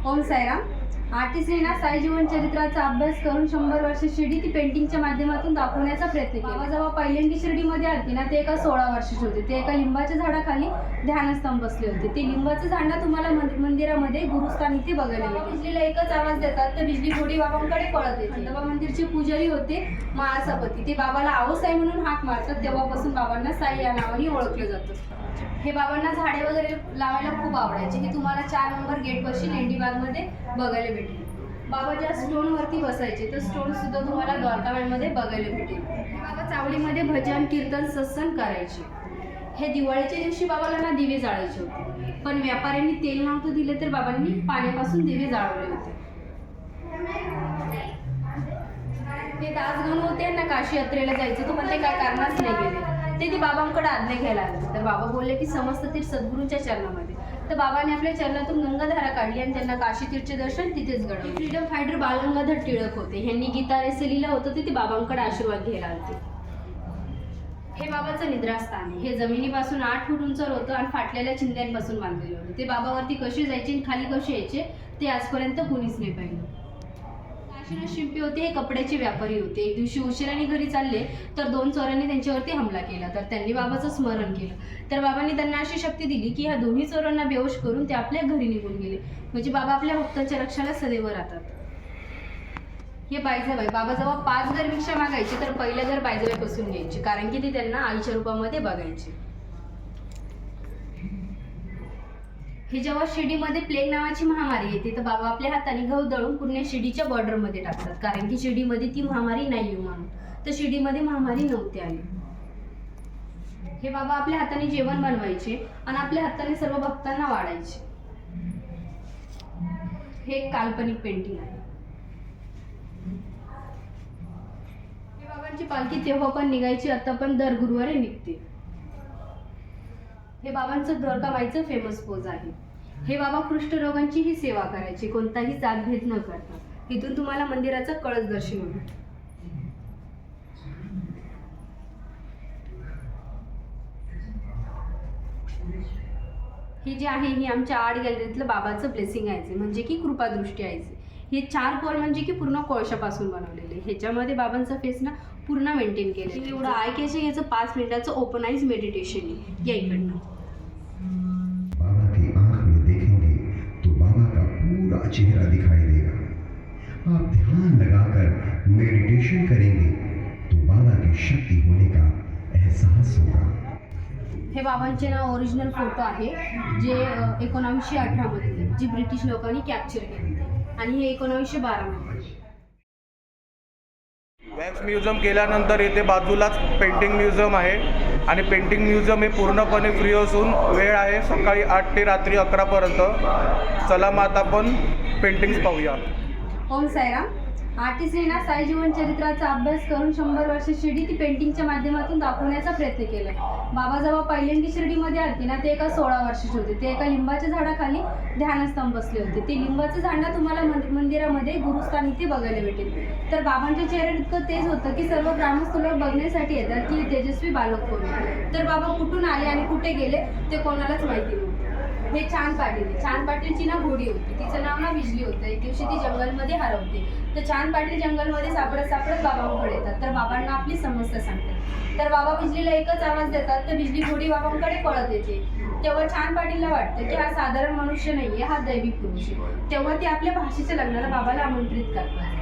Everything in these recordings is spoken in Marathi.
ओम साईराम. आर्टिस्टने ना साई जीवन चरित्राचा अभ्यास करून 100 वर्ष शिर्डी ती पेंटिंगच्या माध्यमातून दाखवण्याचा प्रयत्न केला. जेव्हा पहिल्यांदा शिर्डीमध्ये आलती ना, ते एका 16 वर्षाचे होते. ते एका लिंबाच्या झाडाखाली ध्यानस्थान बसले होते. ते लिंबाचं झाड ना तुम्हाला मंदिरामध्ये गुरुस्थान इथे बघायला मिळेल. बिजलीला एकच आवाज देतात तर बिजली घोडी बाबांकडे पळत येते. खंडोबा मंदिरचे पुजारी होते महासापती. ते बाबाला आहो साई म्हणून हाक मारतात. तेव्हापासून बाबांना साई या नावाने ओळखलं जातं. हे बाबांना झाडे वगैरे लावायला खूप आवडायचे. हे तुम्हाला 4 नंबर गेटपाशी लेंडीबागमध्ये बघायला भेटेल. बाबा ज्या स्टोनवरती बसायचे तर स्टोन सुद्धा तुम्हाला द्वारकामाईमध्ये बघायला भेटेल. बाबा चावडीमध्ये भजन कीर्तन सत्संग करायचे. हे दिवाळीच्या दिवशी बाबाला ना दिवे जाळायचे होते, पण व्यापाऱ्यांनी तेल नव्हतं दिले तर बाबांनी पाण्यापासून दिवे जाळवले होते. ते दासगण होते ना, काशी यात्रेला जायचं होतं पण ते काय कारणाच नाही गेले. ते बाबांकडे आज्ञा घ्यायला आले तर बाबा बोलले की समस्त तीर्थ सद्गुरूंच्या चरणामध्ये. तर बाबाने आपल्या चरणातून गंगाधारा काढली आणि त्यांना काशी तीर्थचे दर्शन तिथेच घडवले. फ्रीडम फायटर बालगंगाधर टिळक होते. ह्यांनी गीता रेसे लिहिलं होतं ते बाबांकडे आशीर्वाद घ्यायला आले. हे बाबाचं निद्रास्थान आहे. हे जमिनीपासून 8 फूट उंचवर होतं आणि फाटलेल्या चिंध्यांपासून बांधलेलं होतं. ते बाबावरती कसे जायचे आणि खाली कसे यायचे ते आजपर्यंत कुणीच नाही पाहिलं. काशीनाथ शिंपी होते. हे कपड्याचे व्यापारी होते. एक दिवशी उशिराने घरी चालले तर 2 चोरांनी त्यांच्यावरती हमला केला. तर त्यांनी बाबाचं स्मरण केलं. तर बाबांनी त्यांना अशी शक्ती दिली की ह्या दोन्ही चोरांना बेहोश करून ते आपल्या घरी निघून गेले. म्हणजे बाबा आपल्या भक्तांच्या रक्षणाला सदैव राहतात. हे बायजाबाई. बाबा जेव्हा 5 घर भिक्षा मागायचे तर पहिलं घर बायजाबाईपासून घ्यायचे, कारण की ते त्यांना आईच्या रूपामध्ये बघायचे. हे जेव्हा शिर्डीमध्ये प्लेग नावाची महामारी येते तर बाबा आपल्या हाताने गहू दळून पूर्ण शिर्डीच्या बॉर्डरमध्ये टाकतात, कारण की शिर्डीमध्ये ती महामारी नाही येऊ म्हणून. तर शिर्डीमध्ये महामारी नव्हती आली. हे बाबा आपल्या हाताने जेवण बनवायचे आणि आपल्या हाताने सर्व भक्तांना वाढायचे. हे एक काल्पनिक पेंटिंग आहे. हे बाबांची पालखी तेव्हा पण निघायची, आता पण दर गुरुवारी निघते. हे बाबांचं द्वारकामाईचं फेमस पोज आहे. हे बाबा कुष्ठरोगांची ही सेवा करायची, कोणताही जातभेद न करता. इथून तुम्हाला मंदिराचं कळस दर्शन होईल. हे जे आहे हे आमच्या आर्ट गॅलरीतलं बाबाचं ब्लेसिंग आहे, म्हणजे की कृपादृष्टी आहे. हे 4 कोण म्हणजे की पूर्ण कोळशापासून बनवलेले. ह्याच्यामध्ये बाबांचा फेस ना पूर्ण मेंटेन केले. एवढं आय कॅच याचं 5 मिनिटाचं ओपन आईज मेडिटेशन आहे. या इकडनं बाबा की आंख में देखेंगे तो बाबा का पूरा चेहरा दिखाई देगा. आप ध्यान लगाकर मेडिटेशन करेंगे तो बाबा की शक्ति होने का एहसास होगा. हे बाबांचे ना ओरिजिनल फोटो आहे, जे 1918 मध्ये जी ब्रिटिश लोकांनी कॅप्चर केली आणि हे 1912 मध्ये. वॅक्स म्युझियम केल्यानंतर इथे बाजूलाच पेंटिंग म्युझियम आहे आणि पेंटिंग म्युझियम हे पूर्णपणे फ्री असून वेळ आहे सकाळी 8 ते रात्री 11 पर्यंत. चला मग आता आपण पेंटिंग्स पाहूया. ओम साईराम. आर्टिस्टने ना साई जीवन चरित्राचा अभ्यास करून 100 वर्ष शिर्डी ती पेंटिंगच्या माध्यमातून दाखवण्याचा प्रयत्न केला. बाबा जेव्हा पहिल्यांदा शिर्डीमध्ये आलती ना, ते एका 16 वर्षाचे होते. ते एका लिंबाच्या झाडाखाली ध्यानस्थान बसले होते. ते लिंबाचं झाड ना तुम्हाला मंदिरामध्ये गुरुस्थान इथे बघायला भेटेल. तर बाबांच्या चेहऱ्यात इतकं तेज होतं की सर्व ग्रामस्थ लोक बघण्यासाठी येतात की तेजस्वी बालक कोण. तर बाबा कुठून आले आणि कुठे गेले ते कोणालाच माहिती नव्हतं. हे चांद पाटील. चांद पाटीलची ना घोडी होती, तिचं नाव ना बिजली होतं. एक दिवशी ती जंगलमध्ये हरवते. तर चांद पाटील जंगलमध्ये सापडत बाबांकडे येतात. तर बाबांना आपली समस्या सांगतात. तर बाबा बिजलीला एकच आवाज देतात तर बिजली घोडी बाबांकडे पळत येते. तेव्हा चांद पाटीलला वाटतं की हा साधारण मनुष्य नाहीये, हा दैवी पुरुष आहे. तेव्हा ते आपल्या भाषेच्या लग्नाला बाबाला आमंत्रित करतात.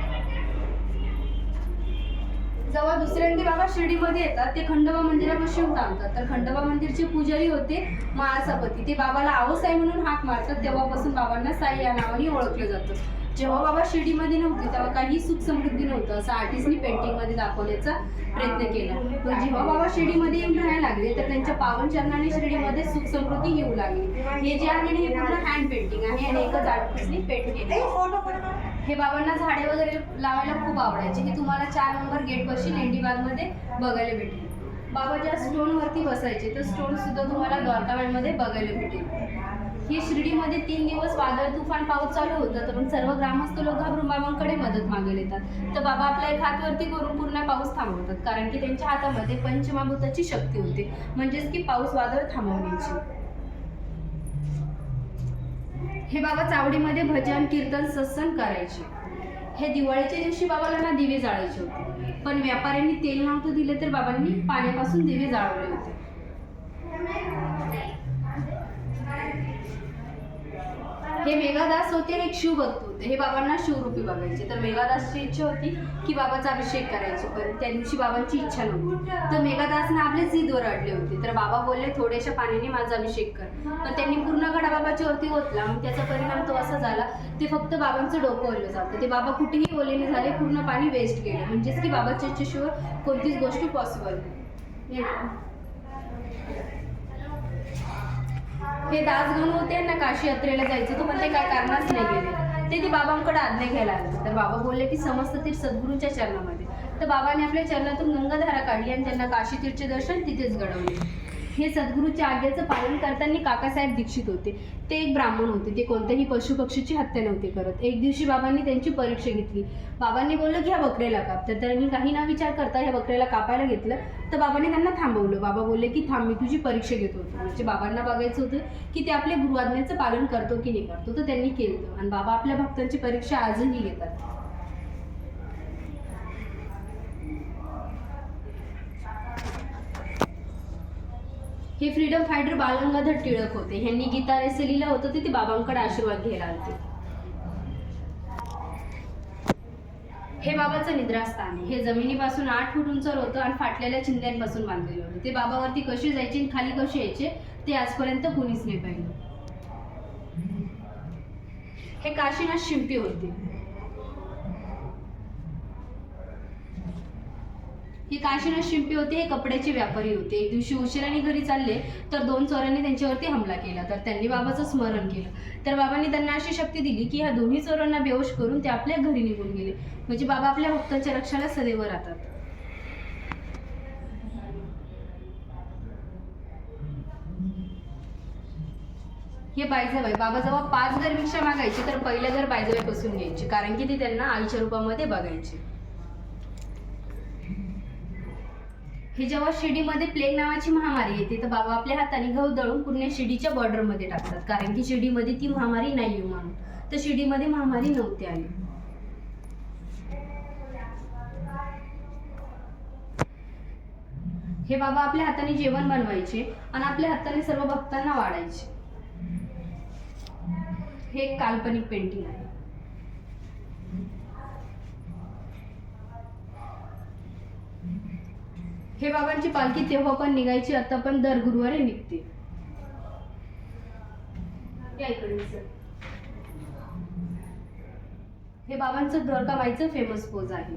जेव्हा दुसऱ्यांदा बाबा शिर्डीमध्ये येतात ते खंडोबा मंदिरापाशी येऊन थांबतात. तर खंडोबा मंदिरचे पुजारी होते महासापती. ते बाबाला आहो साई म्हणून हाक मारतात. तेव्हापासून बाबांना साई या नावाने ओळखलं जातं. जेव्हा बाबा शिर्डीमध्ये नव्हते तेव्हा काही सुख समृद्धी नव्हतं, असं आर्टिस्टनी पेंटिंगमध्ये दाखवण्याचा प्रयत्न केला. पण जेव्हा बाबा शिर्डीमध्ये येऊन राहायला लागले तर त्यांच्या पावन चरणाने शिर्डीमध्ये सुख समृद्धी येऊ लागली. हे जे आहे हे पूर्ण हँड पेंटिंग आहे आणि एकच आर्टिस्टनी पेंट केले. हे बाबांना झाडे वगैरे लावायला खूप आवडायचे. हे तुम्हाला 4 नंबर गेटपाशी लेंडीबागमध्ये बघायला भेटेल. बाबा ज्या स्टोनवरती बसायचे तर स्टोन सुद्धा तुम्हाला द्वारकामाईमध्ये बघायला भेटेल. ही शिर्डीमध्ये 3 दिवस वादळ तुफान पाऊस चालू होतं, तर पण सर्व ग्रामस्थ लोक घाबरून बाबांकडे मदत मागायला येतात. तर बाबा आपला एक हात वरती करून पूर्ण पाऊस थांबवतात, कारण की त्यांच्या हातामध्ये पंचमहाभूताची शक्ती होती, म्हणजेच की पाऊस वादळ थांबवण्याची. हे बाबा चावडीमध्ये भजन कीर्तन सत्संग करायचे. हे दिवाळीच्या दिवशी बाबाला ना दिवे जाळायचे होते, पण व्यापाऱ्यांनी तेल नव्हतं दिले तर बाबांनी पाण्यापासून दिवे जाळवले होते. हे मेघादास होते आणि एक शिवभक्त होते. हे बाबांना शिवरूपी बघायचे. तर मेघादासची इच्छा होती की बाबाचा अभिषेक करायचे, पण त्या दिवशी बाबांची इच्छा नव्हती. तर मेघादासने आपले जिदवर अडले होते. तर बाबा बोलले थोड्याशा पाण्याने माझा अभिषेक कर. पण त्यांनी पूर्ण गडा बाबाच्या वरती ओतला. मग त्याचा परिणाम तो असा झाला, ते फक्त बाबांचं डोकं ओललं जातं. ते बाबा कुठेही ओलेने झाले, पूर्ण पाणी वेस्ट गेलं. म्हणजेच की बाबाच्या इच्छेशिवाय कोणतीच गोष्ट पॉसिबल नाही. हे दासगण होते ना काशी यात्रेला जायचं होतं, पण ते काय कारणाच नाही गेले. ते बाबांकडे आज्ञा घ्यायला आले. तर बाबा बोलले की समस्त तीर्थ सद्गुरूंच्या चरणामध्ये. तर बाबाने आपल्या चरणातून गंगाधारा काढली आणि त्यांना काशी तीर्थचे दर्शन तिथेच घडवले. हे सद्गुरूच्या आज्ञेचं पालन करताना काकासाहेब दीक्षित होते. ते एक ब्राह्मण होते. ते कोणत्याही पशुपक्षीची हत्या नव्हते करत. एक दिवशी बाबांनी त्यांची परीक्षा घेतली. बाबांनी बोललं की ह्या बकऱ्याला काप. तर त्यांनी काही ना विचार करता ह्या बकऱ्याला कापायला घेतलं. तर बाबांनी त्यांना थांबवलं. बाबा बोलले की थांब, मी तुझी परीक्षा घेत होतो. म्हणजे बाबांना बघायचं होतं की ते आपल्या गुरुआज्ञेचं पालन करतो की नाही करतो. तर त्यांनी केलं. आणि बाबा आपल्या भक्तांची परीक्षा आजही घेतात. हे फ्रीडम फायटर बालगंगाधर टिळक होते. ह्यांनी गीता रेसे लिहिलं होतं ते बाबांकडे आशीर्वाद घ्यायला आले. हे बाबाचं निद्रास्थान आहे. हे जमिनीपासून 8 फूट उंचवर होतं आणि फाटलेल्या चिंध्यांपासून बांधलेलं होतं. ते बाबावरती कसे जायचे आणि खाली कसे यायचे ते आजपर्यंत कोणीच नाही पाहिलं. हे काशीनाथ शिंपी होते. हे काशीनाथ शिंपी होते. हे कपड्याचे व्यापारी होते. एक दिवशी उशिराने घरी चालले तर 2 चोरांनी त्यांच्यावरती हमला केला. तर त्यांनी बाबाचं स्मरण केलं. तर बाबांनी त्यांना अशी शक्ती दिली की ह्या दोन्ही चोरांना बेहोश करून ते आपल्या घरी निघून गेले. म्हणजे बाबा आपल्या भक्तांच्या रक्षाला सदैव राहतात. हे बायजाबाई. बाबा जेव्हा 5 घर भिक्षा मागायची तर पहिलं घर बायजाबाईपासून घ्यायचे, कारण की ते त्यांना आईच्या रूपामध्ये बघायचे. हे जेव्हा शिर्डीमध्ये प्लेग नावाची महामारी येते तर बाबा आपल्या हाताने गहू दळून पूर्ण शिर्डीच्या बॉर्डरमध्ये टाकतात, कारण की शिर्डीमध्ये ती महामारी नाही येऊ म्हणून. तर शिर्डीमध्ये महामारी नव्हती आली. हे बाबा आपल्या हाताने जेवण बनवायचे आणि आपल्या हाताने सर्व भक्तांना वाढायचे. हे एक काल्पनिक पेंटिंग आहे. हे बाबांची पालखी तेव्हा पण निघायची, आता पण दर गुरुवारी निघते. हे बाबांचं द्वारकामाईचं फेमस पोज आहे.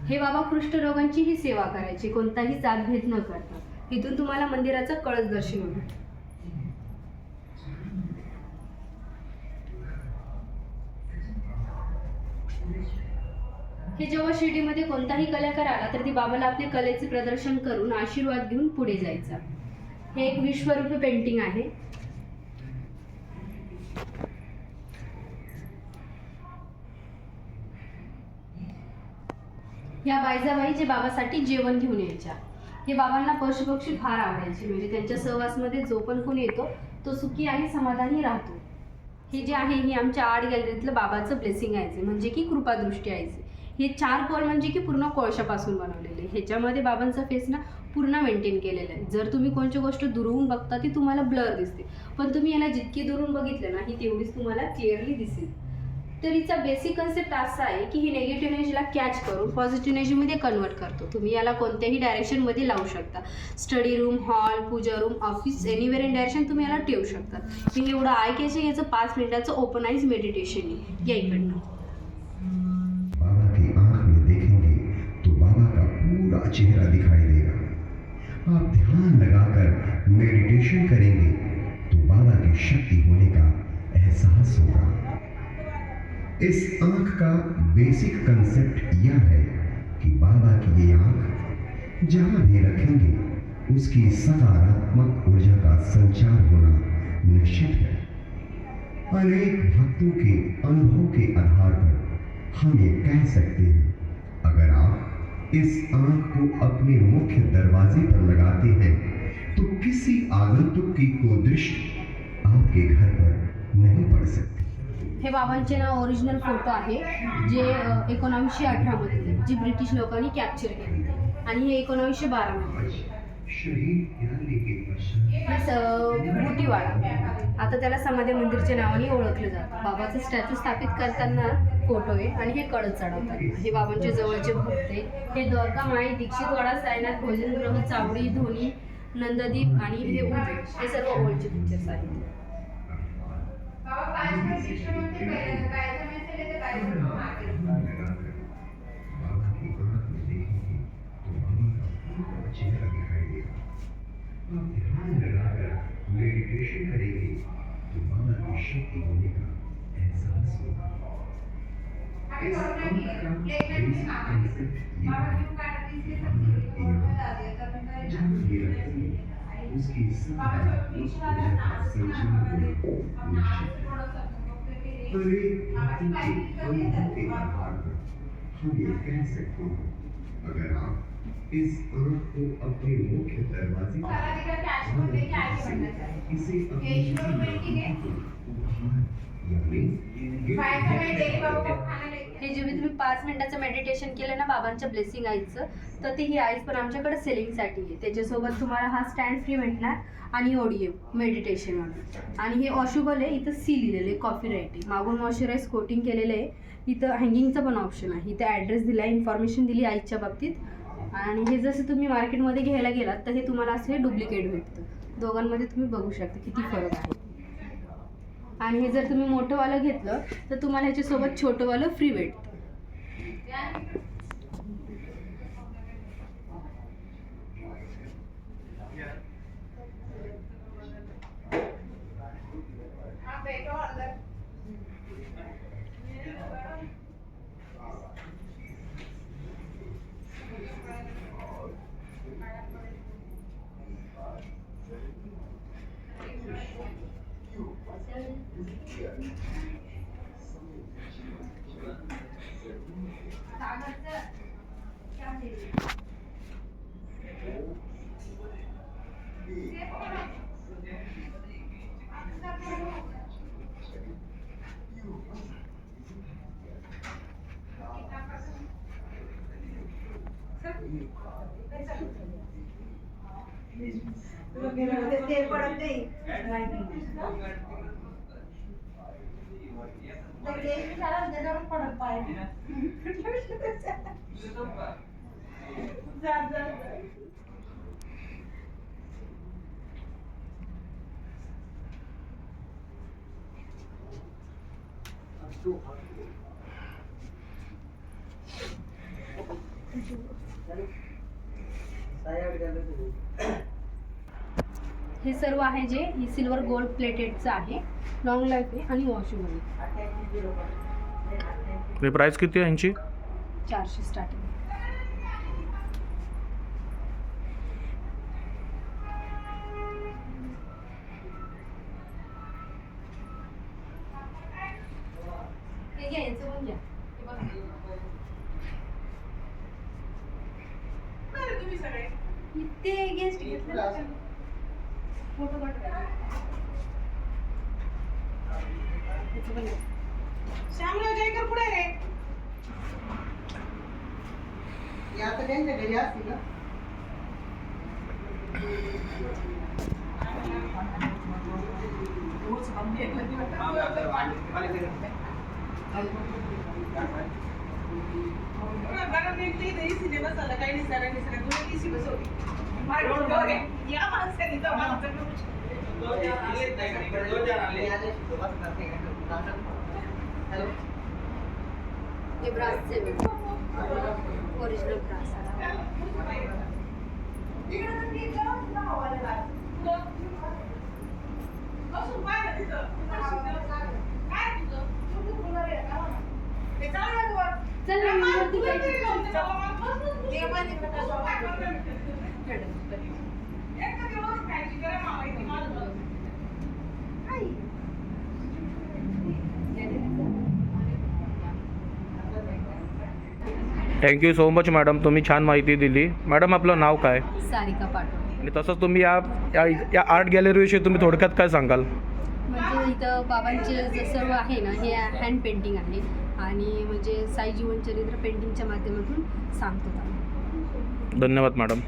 हे बाबा कुष्ठरोगांचीही सेवा करायची, कोणताही जातभेद न करता. इथून तुम्हाला मंदिराचं कळस दर्शन होईल. हे जेव्हा शिर्डीमध्ये कोणताही कलाकार आला तर ती बाबाला आपल्या कलेचे प्रदर्शन करून आशीर्वाद घेऊन पुढे जायचा. हे एक विश्वरूपी पेंटिंग आहे. या बायजाबाई जे बाबासाठी जेवण घेऊन यायच्या. हे बाबांना पशुपक्षी फार आवडायचे, म्हणजे त्यांच्या सहवासमध्ये जो पण कोणी येतो तो सुखी आणि समाधानी राहतो. हे जे आहे हे आमच्या आर्ट गॅलरीतलं बाबाचं ब्लेसिंग आहे, म्हणजे की कृपादृष्टी आहे. हे 4 कोल म्हणजे की पूर्ण कोळशापासून बनवलेले. ह्याच्यामध्ये बाबांचा फेस ना पूर्ण मेंटेन केलेला आहे. जर तुम्ही कोणती गोष्ट दुरून बघता ती तुम्हाला ब्लर दिसते, पण तुम्ही याला जितकी दुरून बघितलं ना ही तेवढीच तुम्हाला क्लिअरली दिसेल. तर हिचा बेसिक कन्सेप्ट असा आहे की ही निगेटिव्ह एनर्जीला कॅच करून पॉझिटिव्ह एनर्जीमध्ये कन्वर्ट करतो. तुम्ही याला कोणत्याही डायरेक्शनमध्ये लावू शकता. Study room, hall, puja room, office, anywhere in direction तुम्ही याला ठेवू शकता. मी एवढं आय कॅचिंग याचं 5 मिनिटाचं ओपन आईज मेडिटेशन आहे. या इकडनं बाबा की आंख में देखेंगे तो बाबा का पूरा चेहरा दिखाई देगा. आप ध्यान लगाकर मेडिटेशन करेंगे तो बाबा की शक्ति होने का एहसास होगा. इस आंख का बेसिक कंसेप्ट यह है कि बाबा की ये आंख जहां भी रखेंगे उसकी सकारात्मक ऊर्जा का संचार होना निश्चित है. अनेक भक्तों के अनुभव के आधार पर हम ये कह सकते हैं, अगर आप इस आंख को अपने मुख्य दरवाजे पर लगाते हैं तो किसी आगंतुक की कोई दृष्टि आपके घर पर नहीं पड़ सकती. हे बाबांचे ना ओरिजिनल फोटो आहे जे 1918 मध्ये जे ब्रिटिश लोकांनी कॅप्चर केले आणि हे 1912 मध्ये. बुटीवाडा आता त्याला समाधी मंदिरच्या नावाने ओळखलं जातं. बाबाचं स्टॅच्यू स्थापित करताना फोटो आहे आणि हे कडक चढवतात. हे बाबांच्या जवळचे भक्त आहे. हे द्वारका माई, दीक्षितवाडा, साईनाथ, भोजनगृह, चावडी, धोनी, नंददीप आणि हे उदय हे सर्व ओल्डचे पिक्चर्स आहेत. ध्यान लगाकर मेडिटेशन करेंगे तो बाबा की शक्ति होने का एहसास होगा. इस अंक का बेसिक कांसेप्ट ये है जहाँ ये रखते हैं उसकी सकारात्मक ऊर्जा का संचरण होना निश्चित है. पर एक भक्ति के अनुभव के आधार पर हम ये कह सकते हैं अगर आप इस आंख को अपने मुख्य दरवाजे इसे अपनी हे जे तुम्ही 5 मिनिटाचं मेडिटेशन केलं ना बाबांच्या ब्लेसिंग आईचं, तर ते ही आईज पण आमच्याकडे सेलिंगसाठी आहे. त्याच्यासोबत तुम्हाला हा स्टँड फ्री भेटणार आणि ओडिओ मेडिटेशनमध्ये. आणि हे वॉशेबल आहे. इथं सी लिहिलेलं आहे, कॉपीराईट आहे. मागून मॉइश्चराईज कोटिंग केलेलं आहे. इथं हँगिंगचं पण ऑप्शन आहे. इथं ॲड्रेस दिला, इन्फॉर्मेशन दिली आईच्या बाबतीत. आणि हे जसं तुम्ही मार्केटमध्ये घ्यायला गेलात तर हे तुम्हाला असं डुप्लिकेट भेटतं. दोघांमध्ये तुम्ही बघू शकता किती फरक आहे. आणि हे जर तुम्ही मोठंवालं घेतलं तर तुम्हाला ह्याच्यासोबत छोटंवालं फ्री भेटतं. हे सर्व आहे जे ही सिल्वर गोल्ड प्लेटेडचं आहे. लॉंग लाईफ आहे आणि वॉशेबल आहे. प्राइस किती आहे यांची? 400 स्टार्टिंग. हे घ्यायचं पण घ्या. ते गेस्ट घेतलं फोटो श्यामराव जयकर पुढे रे. या तर त्यांच्या घरी असतील ना. बसायला काही निसर्ग बसवली या माणसाने हे ब्रासचे original brass. Thank you so much madam, तुम्ही छान माहिती दिली. मॅडम आपलं नाव काय? सारिका पाटोळे. आणि तसंच तुम्ही या आर्ट गॅलरीविषयी तुम्ही थोडक्यात काय सांगाल? म्हणजे इथं बाबांचे जे सर्व आहे ना हे हँड पेंटिंग आहे आणि म्हणजे साई जीवनचरित्र पेंटिंगच्या माध्यमातून सांगतो आम्ही. धन्यवाद मॅडम.